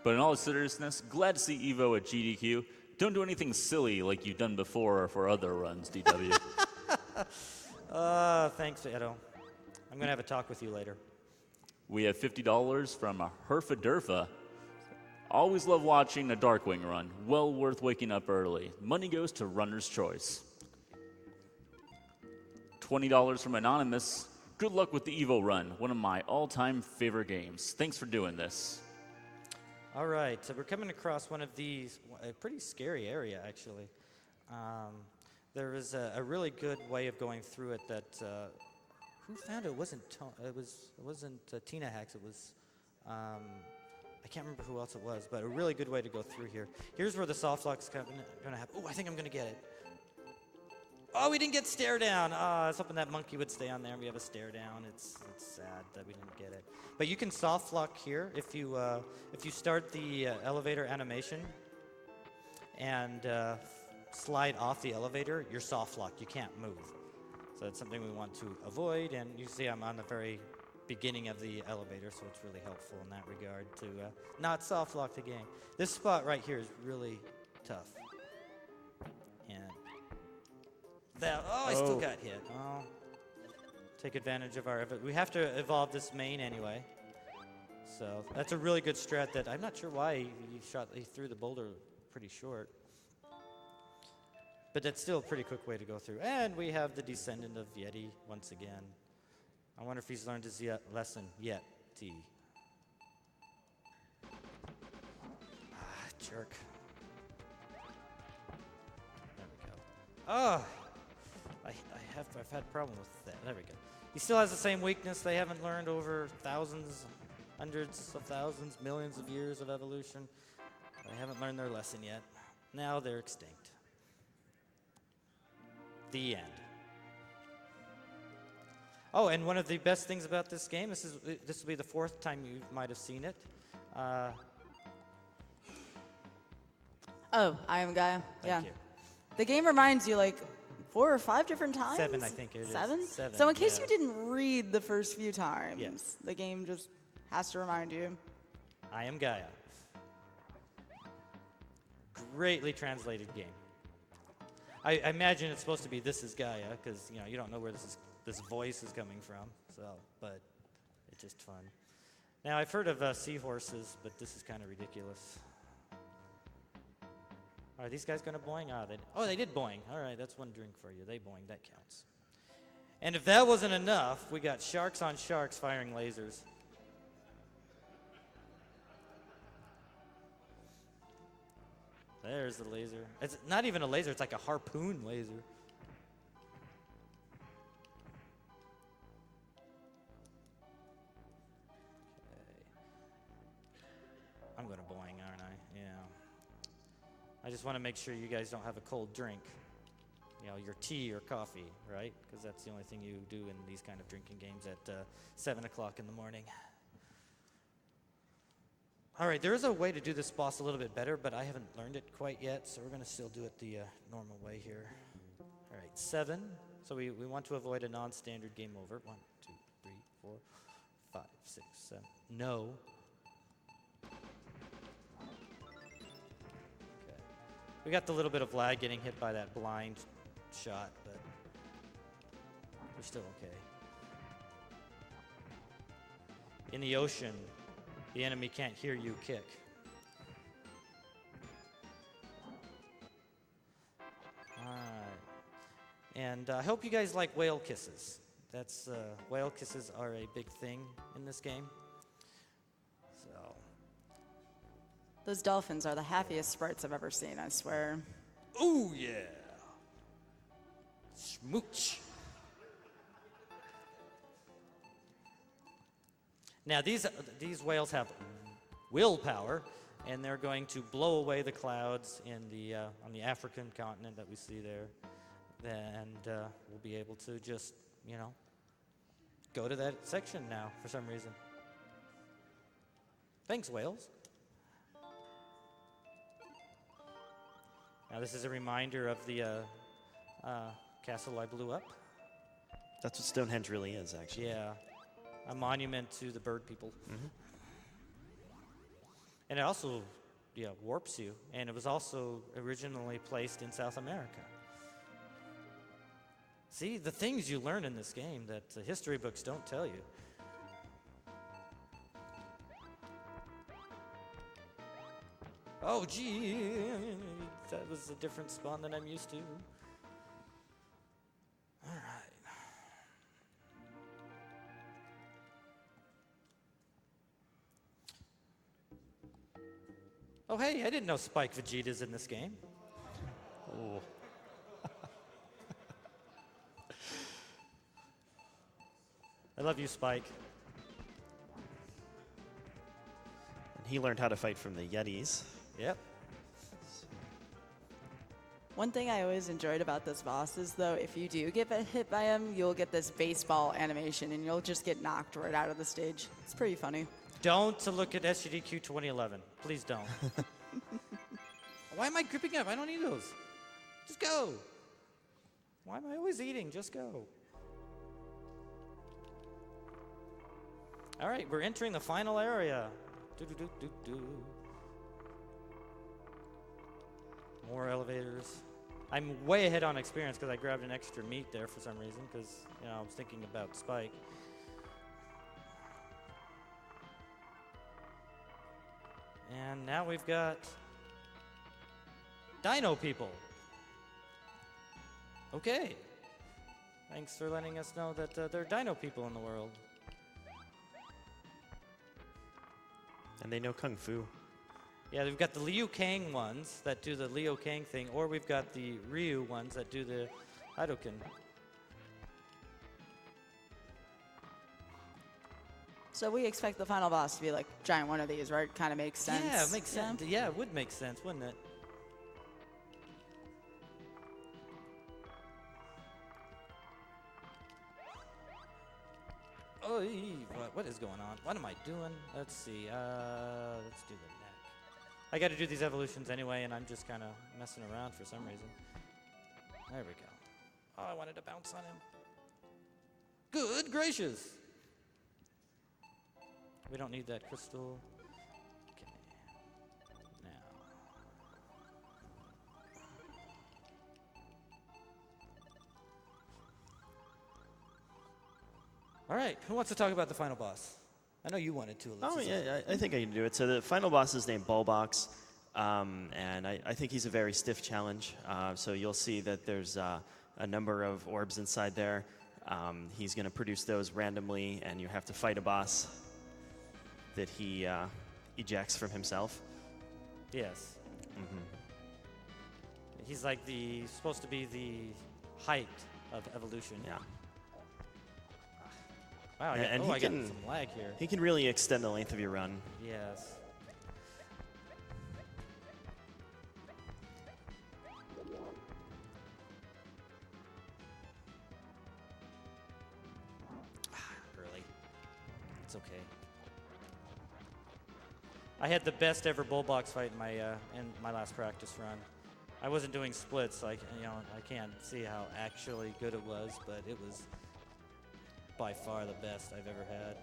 But in all seriousness, glad to see E.V.O at GDQ. Don't do anything silly like you've done before or for other runs, DW. Thanks, Edo. I'm going to have a talk with you later. We have $50 from Herfa Durfa. Always love watching a Darkwing run. Well worth waking up early. Money goes to Runner's Choice. $20 from Anonymous. Good luck with the E.V.O run. One of my all-time favorite games. Thanks for doing this. All right, so we're coming across one of these, a pretty scary area, actually. There was a really good way of going through it that, who found it? It wasn't Tina Hacks, it was, I can't remember who else it was, but a really good way to go through here. Here's where the soft lock's going to happen. Oh, I think I'm going to get it. Oh, we didn't get stare down. I was hoping that monkey would stay on there and we have a stare down. It's sad that we didn't get it. But you can soft lock here if you start the elevator animation and slide off the elevator, you're soft locked. You can't move. So that's something we want to avoid. And you see I'm on the very beginning of the elevator, so it's really helpful in that regard to not soft lock the game. This spot right here is really tough. And I still got hit. Oh, take advantage of we have to evolve this main anyway. So that's a really good strat that I'm not sure why he threw the boulder pretty short. But that's still a pretty quick way to go through. And we have the descendant of Yeti once again. I wonder if he's learned his lesson yet. Jerk. There we go. Oh, I've had a problem with that. There we go. He still has the same weakness. They haven't learned over thousands, hundreds of thousands, millions of years of evolution. They haven't learned their lesson yet. Now they're extinct. The end. Oh, and one of the best things about this game, this will be the fourth time you might have seen it. Oh, I am Gaia. Thank you. The game reminds you like 4 or 5 different times. 7, I think it is. 7? 7, So in case yeah. you didn't read the first few times, Yes. the game just has to remind you. I am Gaia. Greatly translated game. I imagine it's supposed to be "This is Gaia" because you don't know where this voice is coming from. So, but it's just fun. Now I've heard of seahorses, but this is kind of ridiculous. Are these guys going to boing? They did boing. All right, that's one drink for you. They boing. That counts. And if that wasn't enough, we got sharks on sharks firing lasers. There's the laser. It's not even a laser. It's like a harpoon laser. I'm going to boing, aren't I? Yeah. I just want to make sure you guys don't have a cold drink. Your tea or coffee, right? Because that's the only thing you do in these kind of drinking games at 7 o'clock in the morning. All right, there is a way to do this boss a little bit better, but I haven't learned it quite yet, so we're going to still do it the normal way here. All right, 7. So we want to avoid a non-standard game over. 1, 2, 3, 4, 5, 6, 7. No. Okay. We got the little bit of lag getting hit by that blind shot, but we're still okay. In the ocean, the enemy can't hear you kick. Alright. And I hope you guys like whale kisses. Whale kisses are a big thing in this game. So, Those dolphins are the happiest sprites I've ever seen, I swear. ooh yeah. Smooch. Now these whales have willpower, and they're going to blow away the clouds in the on the African continent that we see there, and we'll be able to just go to that section now for some reason. Thanks, whales. Now this is a reminder of the castle I blew up. That's what Stonehenge really is, actually. Yeah. A monument to the bird people. And it also warps you. And it was also originally placed in South America. See, the things you learn in this game that the history books don't tell you. Oh, gee, that was a different spawn than I'm used to. All right. Oh, hey, I didn't know Spike Vegeta's in this game. Oh. I love you, Spike. And he learned how to fight from the Yetis. Yep. One thing I always enjoyed about this boss is, though, if you do get hit by him, you'll get this baseball animation, and you'll just get knocked right out of the stage. It's pretty funny. Don't look at SGDQ 2011. Please don't. Why am I gripping up? I don't need those. Just go. Why am I always eating? Just go. All right, we're entering the final area. Do-do-do-do-do. More elevators. I'm way ahead on experience because I grabbed an extra meat there for some reason because, I was thinking about Spike. And now we've got Dino people. Okay. Thanks for letting us know that there are Dino people in the world. And they know Kung Fu. Yeah, we've got the Liu Kang ones that do the Liu Kang thing, or we've got the Ryu ones that do the Hadouken. So we expect the final boss to be like giant one of these, right? Kind of makes sense. Yeah, it makes sense. Yeah, it would make sense, wouldn't it? Oh, what is going on? What am I doing? Let's see. Let's do the neck. I got to do these evolutions anyway, and I'm just kind of messing around for some reason. There we go. Oh, I wanted to bounce on him. Good gracious. We don't need that crystal. Okay. Now. All right, who wants to talk about the final boss? I know you wanted to. Oh, yeah, I think I can do it. So the final boss is named Bulbox, and I think he's a very stiff challenge. So you'll see that there's a number of orbs inside there. He's going to produce those randomly, and you have to fight a boss that he ejects from himself. Yes. He's like supposed to be the height of evolution. Yeah. Wow, And I got can- some lag here. He can really extend the length of your run. Yes. Early. It's okay. I had the best ever bull box fight in my last practice run. I wasn't doing splits, like I can't see how actually good it was, but it was by far the best I've ever had.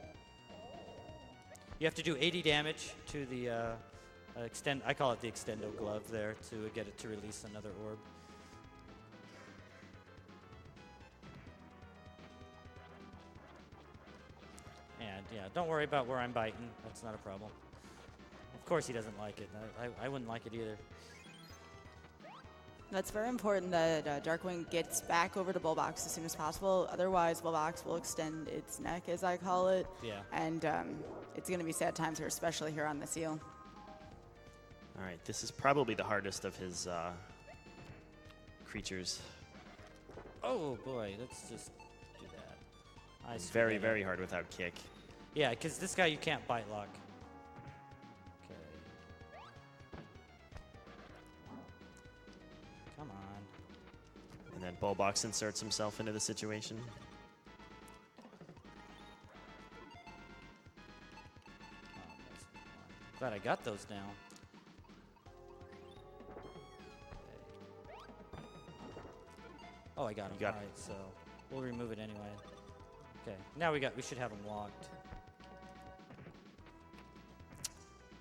You have to do 80 damage to the I call it the extendo glove there to get it to release another orb. And yeah, don't worry about where I'm biting. That's not a problem. Of course he doesn't like it. I wouldn't like it either. That's very important that Darkwing gets back over to Bullbox as soon as possible. Otherwise, Bullbox will extend its neck, as I call it. Yeah. And it's going to be sad times here, especially here on the seal. All right, this is probably the hardest of his creatures. Oh boy, let's just do that. I screwed Very, that very up. hard without kick. Yeah, because this guy you can't bite lock. Okay. Come on. And then Bullbox inserts himself into the situation. Glad I got those now. Oh, I got them. You got All right, so we'll remove it anyway. Okay, now we should have them locked.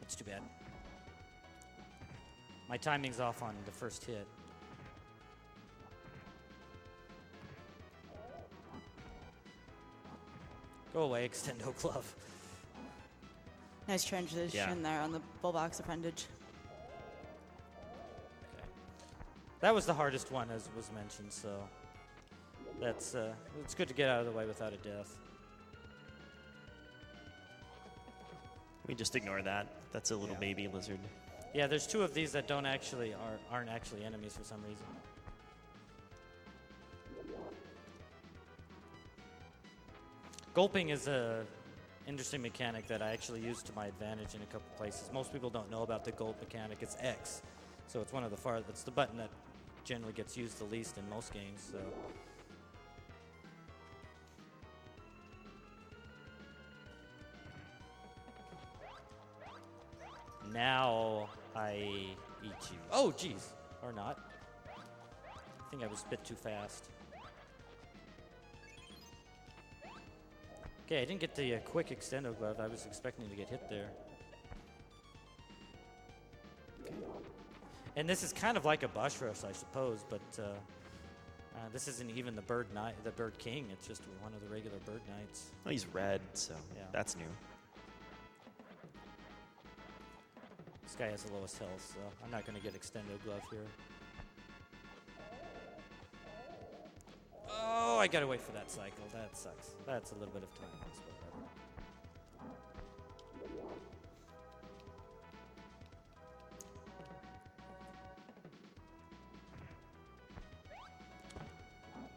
That's too bad. My timing's off on the first hit. Go away, extendo glove. Nice transition there on the Bullbox appendage. Okay. That was the hardest one, as was mentioned, so that's it's good to get out of the way without a death. We just ignore that. That's a little baby lizard. Yeah, there's two of these that aren't actually enemies for some reason. Gulping is a interesting mechanic that I actually use to my advantage in a couple places. Most people don't know about the gulp mechanic. It's X, so it's it's the button that generally gets used the least in most games. So. Now I eat you. Oh, jeez. Or not. I think I was a bit too fast. Okay, I didn't get the quick extendo glove. I was expecting to get hit there. Okay. And this is kind of like a bush rush, I suppose, but this isn't even the bird king. It's just one of the regular bird knights. Oh, he's red, so that's new. This guy has the lowest health, so I'm not going to get extendo glove here. Oh, I got to wait for that cycle. That sucks. That's a little bit of time.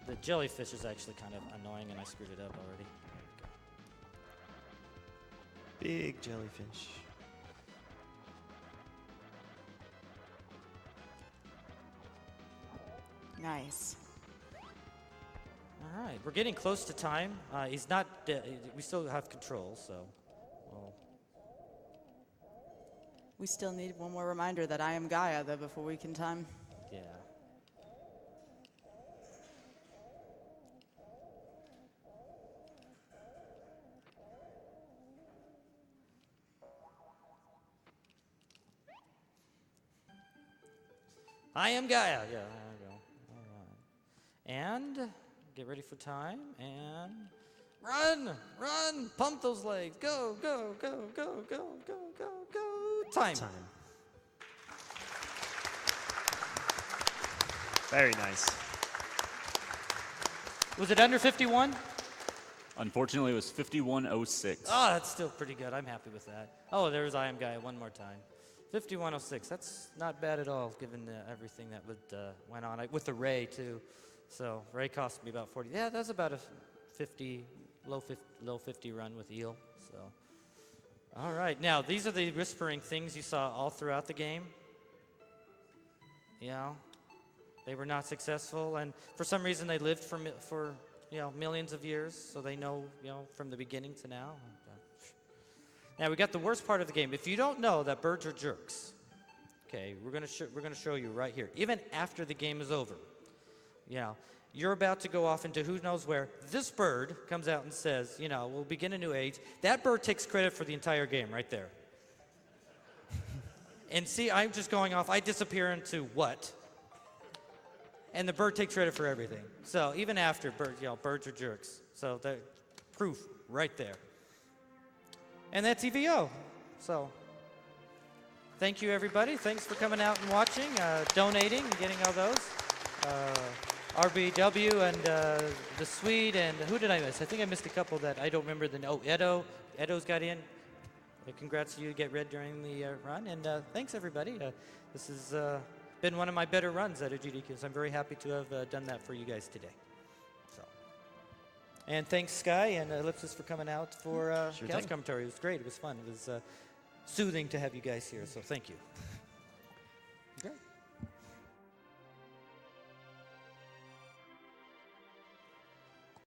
The jellyfish is actually kind of annoying, and I screwed it up already. Big jellyfish. Nice. All right, we're getting close to time. He's not dead. We still have control, so. Well. We still need one more reminder that I am Gaia, though, before we can time. Yeah. I am Gaia. Yeah, there we go. All right. And get ready for time. And run, pump those legs. Go, go, go, go, go, go, go, go. Time. Very nice. Was it under 51? Unfortunately, it was 51:06. Oh, that's still pretty good. I'm happy with that. Oh, there's I am Gaia one more time. 51:06. That's not bad at all, given everything that went on with the Ray too. So Ray cost me about 40. Yeah, that's about a 50, low 50 run with eel. So, all right. Now these are the whispering things you saw all throughout the game. Yeah, they were not successful, and for some reason they lived for millions of years. So they know from the beginning to now. Now we got the worst part of the game. If you don't know that birds are jerks, okay, we're gonna show you right here. Even after the game is over, you know, you're about to go off into who knows where. This bird comes out and says, you know, we'll begin a new age. That bird takes credit for the entire game right there. And see, I'm just going off. I disappear into what? And the bird takes credit for everything. So even after, birds are jerks. So the proof right there. And that's E.V.O. So thank you, everybody. Thanks for coming out and watching, donating, and getting all those. RBW and the Swede, and who did I miss? I think I missed a couple that I don't remember. E.V.O. Edo's got in. Congrats to you, Get Red, during the run. And thanks, everybody. This has been one of my better runs at a GDQ, so I'm very happy to have done that for you guys today. So, and thanks, Sky and Ellipsis, for coming out for Sure couch thing. commentary. It was great. It was fun. It was soothing to have you guys here, so thank you.